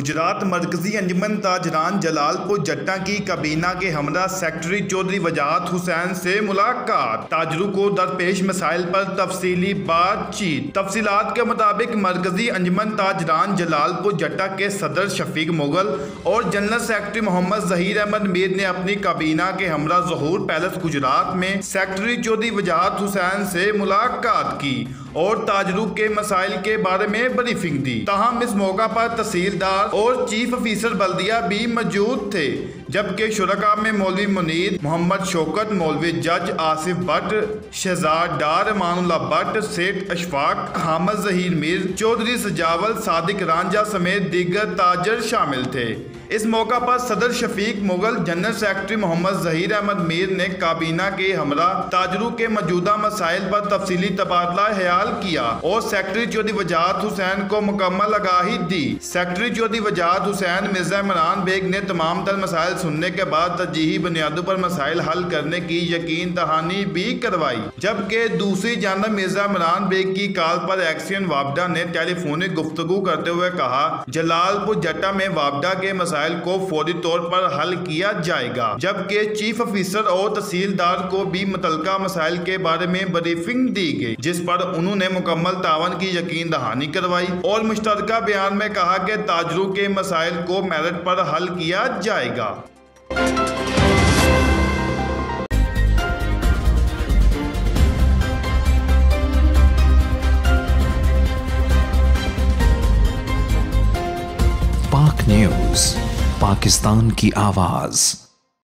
गुजरात मरकजी अंजुमन ताजरान जलालपुर जट्टा की काबीना के हमरा सेक्रेटरी चौधरी वजाहत हुसैन से मुलाकात। ताजरों को दरपेश मसाइल पर तफसीली बातचीत। तफसीलात के मुताबिक मरकजी अंजुमन ताजरान जलालपुर जट्टा के सदर शफीक मुगल और जनरल सेक्रेटरी मोहम्मद जहीर अहमद मीर ने अपनी काबीना के हमरा ज़हूर पैलेस गुजरात में सेक्रेटरी चौधरी वजाहत हुसैन से मुलाकात की और ताजरों के मसाइल के बारे में ब्रीफिंग दी। ताहम इस मौका पर तहसीलदार और चीफ ऑफिसर बल्दिया भी मौजूद थे, जबकि शुरका में मौलवी मुनीर, मोहम्मद शौकत, मौलवी जज आसिफ भट्ट, शहजाद डार, अमानुल्लाह भट्ट, सेठ अशफाक, हामिद जहीर मीर, चौधरी सजावल, सादिक रांझा समेत दीगर ताजर शामिल थे। इस मौका पर सदर शफीक मुगल, जनरल सेक्रेटरी मोहम्मद जहीर अहमद मीर ने काबीना के हमरा ताजरों के मौजूदा मसाइल पर तफसीली तबादला ख्याल किया और सेक्रेटरी चौधरी वजाहत हुसैन को मुकम्मल आगाही दी। सेक्रेटरी चौधरी वजाहत हुसैन मिर्जा इमरान बेग ने तमाम तर मसाइल सुनने के बाद तरजीही बुनियादों पर मसाइल हल करने की यकीन दहानी भी करवाई, जबकि दूसरी जानब मिर्जा इमरान बेग की कॉल पर एक्सियन वापडा ने टेलीफोनिक गुफ्तगू करते हुए कहा, जलालपुर जट्टा में वापडा के मसाइल को फौरी तौर पर हल किया जाएगा, जबकि चीफ ऑफिसर और तहसीलदार को भी मुतलका मसाइल के बारे में ब्रीफिंग दी गई, जिस पर उन्होंने मुकम्मल तावन की यकीन दहानी करवाई और मुश्तरका बयान में कहा कि ताजरों के मसाइल को मेरिट पर हल किया जाएगा। पाक न्यूज़, पाकिस्तान की आवाज़।